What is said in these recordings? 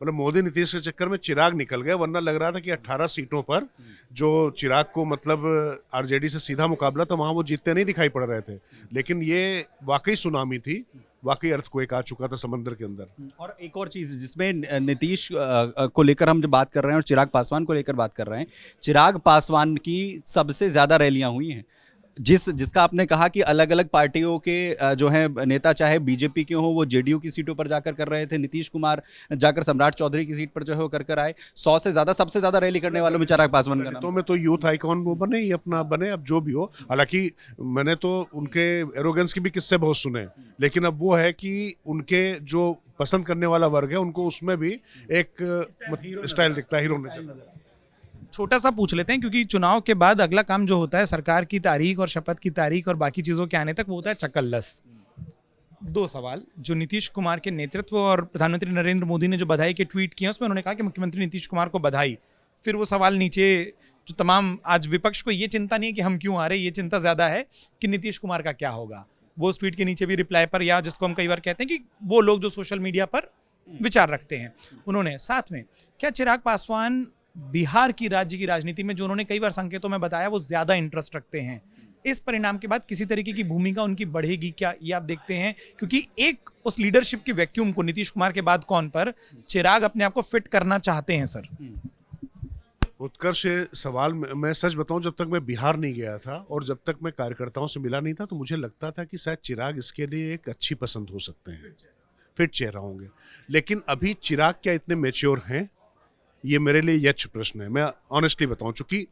मतलब मोदी नीतीश के चक्कर में चिराग निकल गए, वरना लग रहा था कि 18 सीटों पर जो चिराग को मतलब आरजेडी से सीधा मुकाबला था वहां वो जीतते नहीं दिखाई पड़ रहे थे। लेकिन ये वाकई सुनामी थी, वाकई अर्थक्वेक आ चुका था समंदर के अंदर। और एक और चीज जिसमें नीतीश को लेकर हम जब बात कर रहे हैं और चिराग पासवान को लेकर बात कर रहे हैं, चिराग पासवान की सबसे ज्यादा रैलियां हुई हैं। जिसका आपने कहा कि अलग अलग पार्टियों के जो हैं नेता, चाहे बीजेपी के हों, वो जेडीयू की सीटों पर जाकर कर रहे थे। नीतीश कुमार जाकर सम्राट चौधरी की सीट पर जो है वो कर आए। 100 से ज्यादा, सबसे ज्यादा रैली करने वालों में चिराग पासवान का नाम। तो मैं तो यूथ आइकॉन वो बने ही अपना बने, अब जो भी हो। हालांकि मैंने तो उनके एरोगेंस के भी किस्से बहुत सुने, लेकिन अब वो है कि उनके जो पसंद करने वाला वर्ग है उनको उसमें भी एक स्टाइल दिखता है, हीरो ने चलता है। छोटा सा पूछ लेते हैं, क्योंकि चुनाव के बाद अगला काम जो होता है सरकार की तारीख और शपथ की तारीख और बाकी चीज़ों के आने तक, वो होता है चकल्लस। 2 सवाल जो नीतीश कुमार के नेतृत्व और प्रधानमंत्री नरेंद्र मोदी ने जो बधाई के ट्वीट किए उसमें उन्होंने कहा कि मुख्यमंत्री नीतीश कुमार को बधाई। फिर वो सवाल नीचे जो तमाम आज विपक्ष को ये चिंता नहीं है कि हम क्यों आ रहे, ये चिंता ज़्यादा है कि नीतीश कुमार का क्या होगा। वो उस ट्वीट के नीचे भी रिप्लाई पर, या जिसको हम कई बार कहते हैं कि वो लोग जो सोशल मीडिया पर विचार रखते हैं, उन्होंने साथ में क्या चिराग पासवान बिहार की राज्य की राजनीति में, जो उन्होंने कई बार संकेतों में बताया, वो ज्यादा इंटरेस्ट रखते हैं। इस परिणाम के बाद किसी तरीके की भूमिका उनकी बढ़ेगी क्या, ये आप देखते हैं? क्योंकि एक उस लीडरशिप के वैक्यूम को नीतीश कुमार के बाद कौन पर चिराग अपने आप को फिट करना चाहते हैं सर। उत्कर्ष सवाल मैं सच बताऊं, जब तक मैं बिहार नहीं गया था और जब तक मैं कार्यकर्ताओं से मिला नहीं था, तो मुझे लगता था कि शायद चिराग इसके लिए एक अच्छी पसंद हो सकते हैं, फिट चेहरा होंगे। लेकिन अभी चिराग क्या इतने मैच्योर हैं, ये मेरे लिए यक्ष प्रश्न है। मैं ऑनेस्टली बताऊं, चूंकि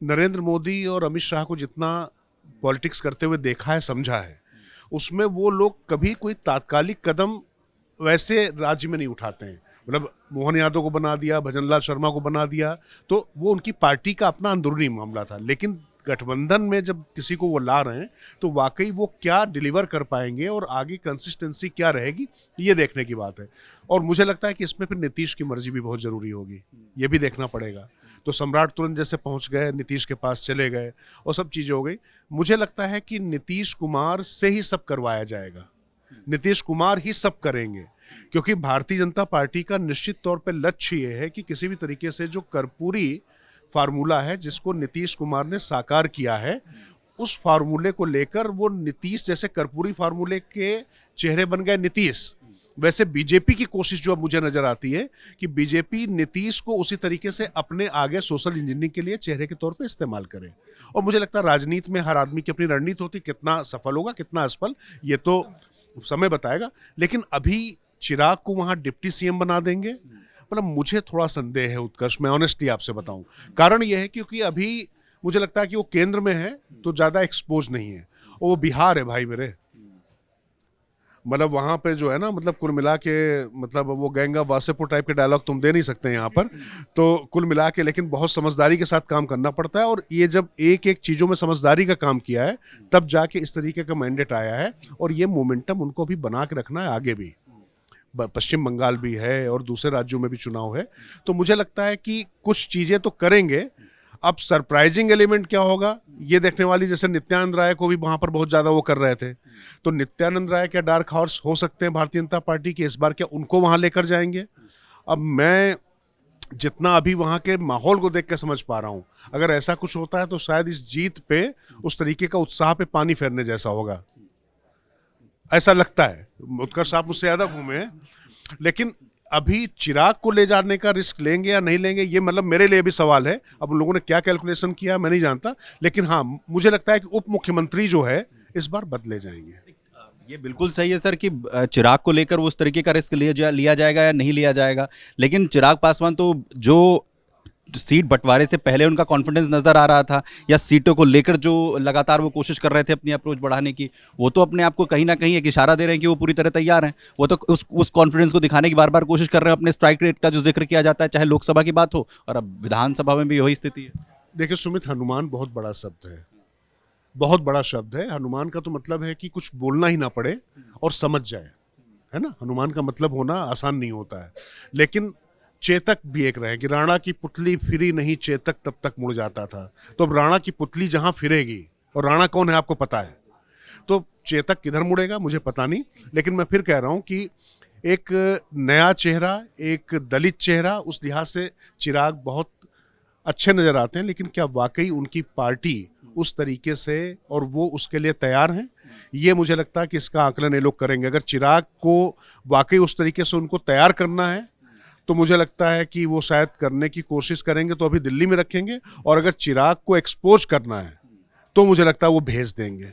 नरेंद्र मोदी और अमित शाह को जितना पॉलिटिक्स करते हुए देखा है, समझा है, उसमें वो लोग कभी कोई तात्कालिक कदम वैसे राज्य में नहीं उठाते हैं। मतलब मोहन यादव को बना दिया, भजनलाल शर्मा को बना दिया, तो वो उनकी पार्टी का अपना अंदरूनी मामला था। लेकिन गठबंधन में जब किसी को वो ला रहे हैं, तो वाकई वो क्या डिलीवर कर पाएंगे और आगे कंसिस्टेंसी क्या रहेगी, ये देखने की बात है। और मुझे लगता है कि इसमें फिर नीतीश की मर्जी भी बहुत जरूरी होगी, ये भी देखना पड़ेगा। तो सम्राट तुरंत जैसे पहुंच गए, नीतीश के पास चले गए और सब चीजें हो गई। मुझे लगता है कि नीतीश कुमार से ही सब करवाया जाएगा, नीतीश कुमार ही सब करेंगे, क्योंकि भारतीय जनता पार्टी का निश्चित तौर पर लक्ष्य ये है कि किसी भी तरीके से जो कर्पूरी फार्मूला है जिसको नीतीश कुमार ने साकार किया है, उस फार्मूले को लेकर वो नीतीश जैसे कर्पूरी फार्मूले के चेहरे बन गए नीतीश, वैसे बीजेपी की कोशिश जो अब मुझे नजर आती है कि बीजेपी नीतीश को उसी तरीके से अपने आगे सोशल इंजीनियरिंग के लिए चेहरे के तौर पे इस्तेमाल करे। और मुझे लगता है राजनीति में हर आदमी की अपनी रणनीति होती, कितना सफल होगा कितना असफल ये तो समय बताएगा। लेकिन अभी चिराग को वहां डिप्टी सीएम बना देंगे, मतलब मुझे थोड़ा संदेह है उत्कर्ष, मैं ऑनेस्टली आपसे बताऊं। कारण यह है क्योंकि अभी मुझे लगता है कि वो केंद्र में है तो ज्यादा एक्सपोज नहीं है, और वो बिहार है भाई मेरे। मतलब वहां पे जो है ना, मतलब कुल मिला के, मतलब वो गैंग ऑफ वासेपुर टाइप के डायलॉग तुम दे नहीं सकते यहाँ पर। तो कुल मिला के लेकिन बहुत समझदारी के साथ काम करना पड़ता है, और ये जब एक एक चीजों में समझदारी का काम किया है, तब जाके इस तरीके का मैंडेट आया है। और ये मोमेंटम उनको भी बना के रखना है आगे भी। पश्चिम बंगाल भी है और दूसरे राज्यों में भी चुनाव है, तो मुझे लगता है कि कुछ चीजें तो करेंगे। अब सरप्राइजिंग एलिमेंट क्या होगा ये देखने वाली, जैसे नित्यानंद राय को भी वहां पर बहुत ज्यादा वो कर रहे थे, तो नित्यानंद राय क्या डार्क हॉर्स हो सकते हैं भारतीय जनता पार्टी के, इस बार क्या उनको वहां लेकर जाएंगे? अब मैं जितना अभी वहां के माहौल को देख के समझ पा रहा हूं, अगर ऐसा कुछ होता है तो शायद इस जीत पे उस तरीके का उत्साह पे पानी फेरने जैसा होगा, ऐसा लगता है। उत्कर्ष आप मुझसे ज्यादा घूमे हैं, लेकिन अभी चिराग को ले जाने का रिस्क लेंगे या नहीं लेंगे, ये मतलब मेरे लिए भी सवाल है। अब उन लोगों ने क्या कैलकुलेशन किया मैं नहीं जानता, लेकिन हाँ मुझे लगता है कि उप मुख्यमंत्री जो है इस बार बदले जाएंगे। ये बिल्कुल सही है सर कि चिराग को लेकर वो उस तरीके का रिस्क लिया जाएगा या नहीं लिया जाएगा। लेकिन चिराग पासवान तो जो सीट बंटवारे से पहले उनका कॉन्फिडेंस नजर आ रहा था, या सीटों को लेकर जो लगातार वो कोशिश कर रहे थे अपनी अप्रोच बढ़ाने की, वो तो अपने आप को कहीं ना कहीं एक इशारा दे रहे हैं कि वो पूरी तरह तैयार हैं। वो तो उस कॉन्फिडेंस को दिखाने की बार बार कोशिश कर रहे हैं। अपने स्ट्राइक रेट का जो जिक्र किया जाता है, चाहे लोकसभा की बात हो, और अब विधानसभा में भी वही स्थिति है। देखिए सुमित, हनुमान बहुत बड़ा शब्द है, बहुत बड़ा शब्द है। हनुमान का तो मतलब है कि कुछ बोलना ही ना पड़े और समझ जाए, है ना। हनुमान का मतलब होना आसान नहीं होता है। लेकिन चेतक भी एक रहे कि राणा की पुतली फिरी नहीं चेतक तब तक मुड़ जाता था। तो अब राणा की पुतली जहां फिरेगी, और राणा कौन है आपको पता है, तो चेतक किधर मुड़ेगा मुझे पता नहीं। लेकिन मैं फिर कह रहा हूं कि एक नया चेहरा, एक दलित चेहरा, उस लिहाज से चिराग बहुत अच्छे नज़र आते हैं। लेकिन क्या वाकई उनकी पार्टी उस तरीके से और वो उसके लिए तैयार हैं, ये मुझे लगता है कि इसका आकलन ये लोग करेंगे। अगर चिराग को वाकई उस तरीके से उनको तैयार करना है तो मुझे लगता है कि वो शायद करने की कोशिश करेंगे, तो अभी दिल्ली में रखेंगे। और अगर चिराग को एक्सपोज करना है तो मुझे लगता है वो भेज देंगे।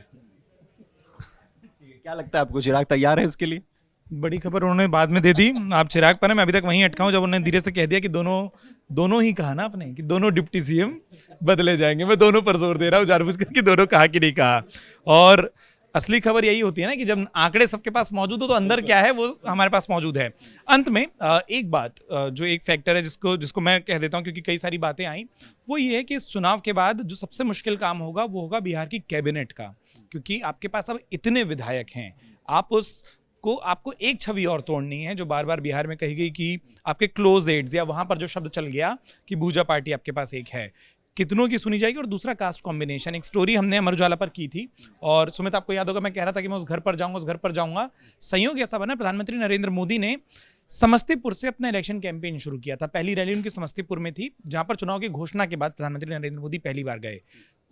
क्या लगता है आपको, चिराग तैयार है इसके लिए? बड़ी खबर उन्होंने बाद में दे दी। आप चिराग पर, मैं अभी तक वहीं अटका हूं जब उन्होंने धीरे से कह दिया कि दोनों ही कहा ना आपने कि दोनों डिप्टी सीएम बदले जाएंगे। मैं दोनों पर जोर दे रहा हूँ जानबूझ कर कि दोनों कहा कि नहीं कहा। और असली खबर यही होती है ना कि जब आंकड़े सबके पास मौजूद हो तो अंदर क्या है वो हमारे पास मौजूद है। अंत में एक बात, जो एक फैक्टर है जिसको मैं कह देता हूं क्योंकि कई सारी बातें आई, वो ये है कि इस चुनाव के बाद जो सबसे मुश्किल काम होगा वो होगा बिहार की कैबिनेट का। क्योंकि आपके पास अब इतने विधायक हैं, आपको एक छवि और तोड़नी है जो बार बार बिहार में कही गई कि आपके क्लोज एड्स, या वहां पर जो शब्द चल गया कि भूजा पार्टी आपके पास एक है, कितनों की सुनी जाएगी। और दूसरा कास्ट कॉम्बिनेशन, एक स्टोरी हमने अमर उजाला पर की थी और सुमित आपको याद होगा मैं कह रहा था कि मैं उस घर पर जाऊंगा। संयोग ऐसा बना, प्रधानमंत्री नरेंद्र मोदी ने समस्तीपुर से अपना इलेक्शन कैंपेन शुरू किया था। पहली रैली उनकी समस्तीपुर में थी, जहां पर चुनाव की घोषणा के बाद प्रधानमंत्री नरेंद्र मोदी पहली बार गए।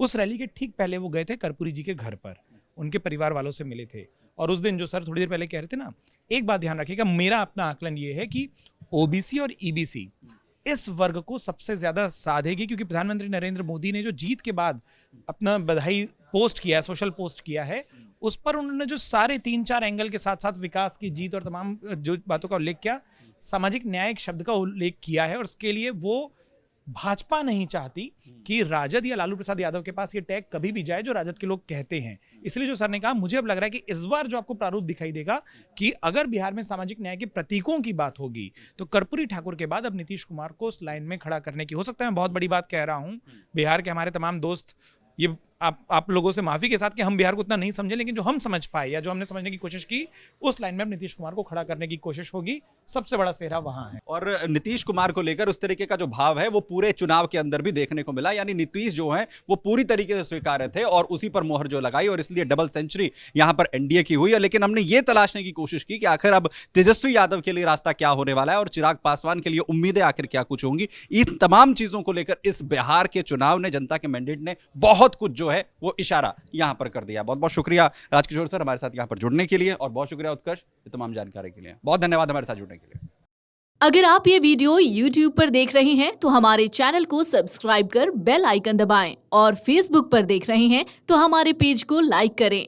उस रैली के ठीक पहले वो गए थे कर्पूरी जी के घर पर, उनके परिवार वालों से मिले थे। और उस दिन जो सर थोड़ी देर पहले कह रहे थे ना, एक बात ध्यान रखिएगा, मेरा अपना आकलन ये है कि ओबीसी और ईबीसी इस वर्ग को सबसे ज्यादा साधेगी। क्योंकि प्रधानमंत्री नरेंद्र मोदी ने जो जीत के बाद अपना बधाई पोस्ट किया है, सोशल पोस्ट किया है, उस पर उन्होंने जो सारे 3-4 एंगल के साथ साथ विकास की जीत और तमाम जो बातों का उल्लेख किया, सामाजिक न्याय एक शब्द का उल्लेख किया है। और उसके लिए वो भाजपा नहीं चाहती कि राजद या लालू प्रसाद यादव के पास ये टैग कभी भी जाए जो राजद के लोग कहते हैं। इसलिए जो सर ने कहा, मुझे अब लग रहा है कि इस बार जो आपको प्रारूप दिखाई देगा कि अगर बिहार में सामाजिक न्याय के प्रतीकों की बात होगी तो कर्पूरी ठाकुर के बाद अब नीतीश कुमार को उस लाइन में खड़ा करने की, हो सकता है मैं बहुत बड़ी बात कह रहा हूं, बिहार के हमारे तमाम दोस्त ये आप लोगों से माफी के साथ कि हम बिहार को उतना नहीं समझे, लेकिन जो हम समझ पाए या जो हमने समझने की कोशिश की, उस लाइन में अब नीतीश कुमार को खड़ा करने की कोशिश होगी। सबसे बड़ा सेहरा वहां है। और नीतीश कुमार को लेकर उस तरीके का जो भाव है वो पूरे चुनाव के अंदर भी देखने को मिला। यानी नीतीश जो है वो पूरी तरीके से स्वीकार्य थे और उसी पर मोहर जो लगाई, और इसलिए डबल सेंचुरी यहां पर एनडीए की हुई है। लेकिन हमने ये तलाशने की कोशिश की कि आखिर अब तेजस्वी यादव के लिए रास्ता क्या होने वाला है और चिराग पासवान के लिए उम्मीदें आखिर क्या कुछ होंगी। इन तमाम चीजों को लेकर इस बिहार के चुनाव ने, जनता के मैंडेट ने बहुत कुछ जो है वो इशारा यहां पर कर दिया। बहुत बहुत शुक्रिया राजकिशोर सर हमारे साथ यहां पर जुड़ने के लिए, और बहुत शुक्रिया उत्कर्ष तमाम जानकारी के लिए। बहुत धन्यवाद हमारे साथ जुड़ने के लिए। अगर आप ये वीडियो YouTube पर देख रहे हैं तो हमारे चैनल को सब्सक्राइब कर बेल आइकन दबाएं, और Facebook पर देख रहे हैं तो हमारे पेज को लाइक करें।